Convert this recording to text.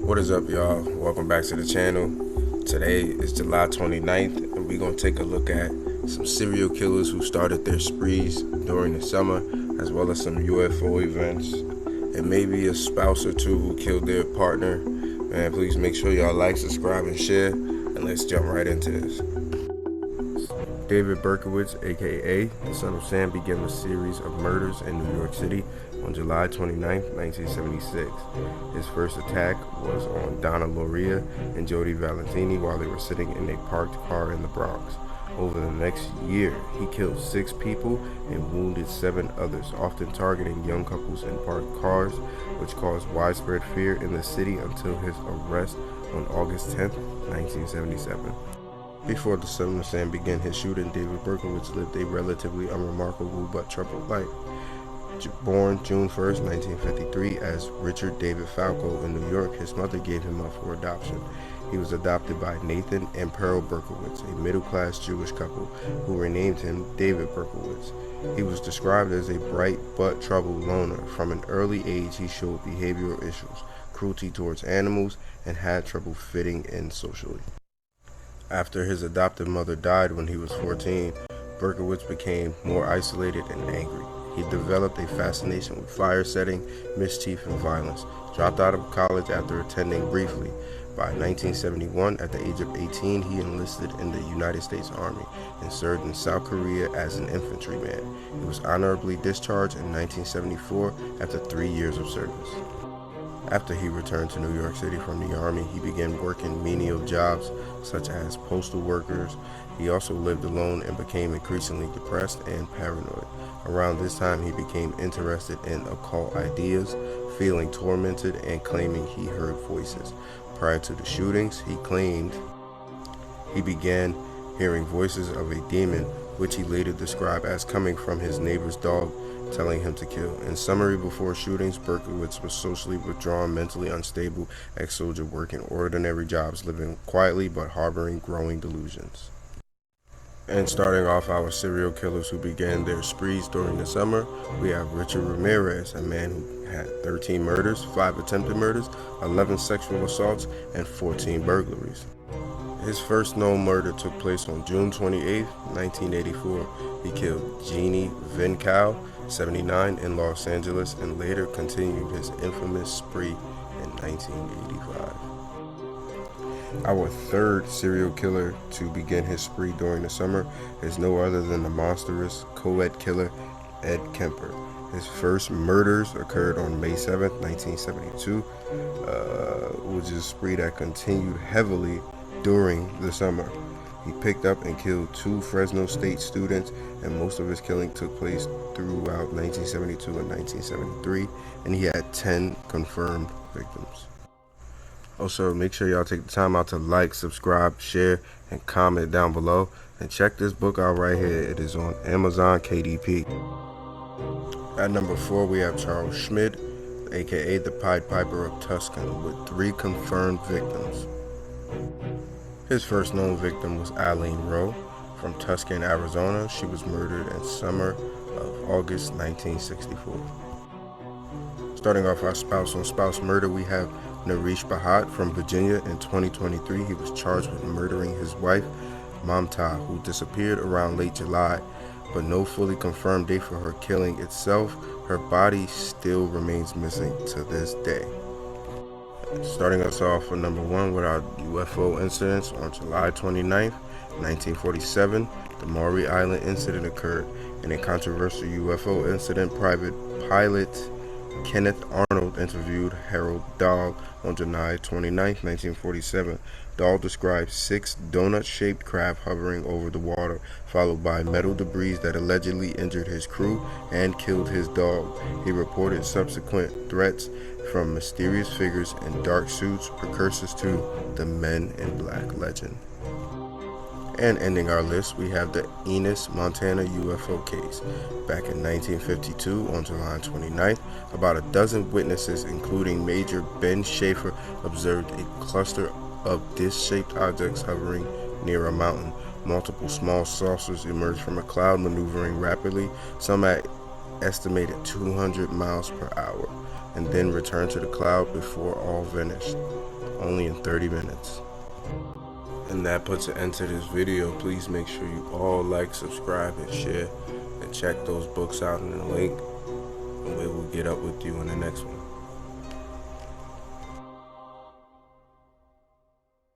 What is up, y'all? Welcome back to the channel. Today is July 29th, and we're going to take a look at some serial killers who started their sprees during the summer, as well as some UFO events, and maybe a spouse or two who killed their partner. Man, please make sure y'all like, subscribe, and share, and let's jump right into this. David Berkowitz, aka the Son of Sam, began a series of murders in New York City on July 29, 1976. His first attack was on Donna Loria and Jody Valentini while they were sitting in a parked car in the Bronx. Over the next year, he killed 6 people and wounded 7 others, often targeting young couples in parked cars, which caused widespread fear in the city until his arrest on August 10, 1977. Before the Son of Sam began his shooting, David Berkowitz lived a relatively unremarkable but troubled life. Born June 1st, 1953 as Richard David Falco in New York, his mother gave him up for adoption. He was adopted by Nathan and Pearl Berkowitz, a middle-class Jewish couple who renamed him David Berkowitz. He was described as a bright but troubled loner. From an early age, he showed behavioral issues, cruelty towards animals, and had trouble fitting in socially. After his adoptive mother died when he was 14, Berkowitz became more isolated and angry. He developed a fascination with fire setting, mischief, and violence. Dropped out of college after attending briefly. By 1971, at the age of 18, he enlisted in the United States Army and served in South Korea as an infantryman. He was honorably discharged in 1974 after 3 years of service. After he returned to New York City from the Army, he began working menial jobs such as postal workers. He also lived alone and became increasingly depressed and paranoid. Around this time, he became interested in occult ideas, feeling tormented and claiming he heard voices. Prior to the shootings, he claimed he began hearing voices of a demon, which he later described as coming from his neighbor's dog, telling him to kill. In summary, before shootings, Berkowitz was socially withdrawn, mentally unstable, ex-soldier working ordinary jobs, living quietly but harboring growing delusions. And starting off our serial killers who began their sprees during the summer, we have Richard Ramirez, a man who had 13 murders, 5 attempted murders, 11 sexual assaults, and 14 burglaries. His first known murder took place on June 28, 1984. He killed Jeannie Vincow, 79, in Los Angeles, and later continued his infamous spree in 1985. Our third serial killer to begin his spree during the summer is no other than the monstrous co-ed killer Ed Kemper. His first murders occurred on May 7, 1972, which is a spree that continued heavily during the summer. He picked up and killed 2 Fresno State students, and most of his killing took place throughout 1972 and 1973, and he had 10 confirmed victims. Also, make sure y'all take the time out to like, subscribe, share, and comment down below. And check this book out right here. It is on Amazon KDP. At number 4, we have Charles Schmid, aka the Pied Piper of Tuscan, with 3 confirmed victims. His first known victim was Eileen Rowe from Tuscan, Arizona. She was murdered in summer of August 1964. Starting off our spouse on spouse murder, we have Nareesh Bhatt from Virginia. In 2023, he was charged with murdering his wife, Mamta, who disappeared around late July, but no fully confirmed date for her killing itself. Her body still remains missing to this day. Starting us off for number 1 with our UFO incidents, on July 29th, 1947, the Maury Island incident occurred. In a controversial UFO incident, private pilot Kenneth Arnold interviewed Harold Dahl on July 29, 1947. Dahl described 6 donut-shaped craft hovering over the water, followed by metal debris that allegedly injured his crew and killed his dog. He reported subsequent threats from mysterious figures in dark suits, precursors to the Men in Black legend. And ending our list, we have the Ennis, Montana UFO case. Back in 1952, on July 29th, about a dozen witnesses, including Major Ben Schaefer, observed a cluster of disc-shaped objects hovering near a mountain. Multiple small saucers emerged from a cloud, maneuvering rapidly, some at estimated 200 miles per hour, and then returned to the cloud before all vanished. only in 30 minutes. And that puts an end to this video. Please make sure you all like, subscribe, and share, and check those books out in the link, and we will get up with you in the next one.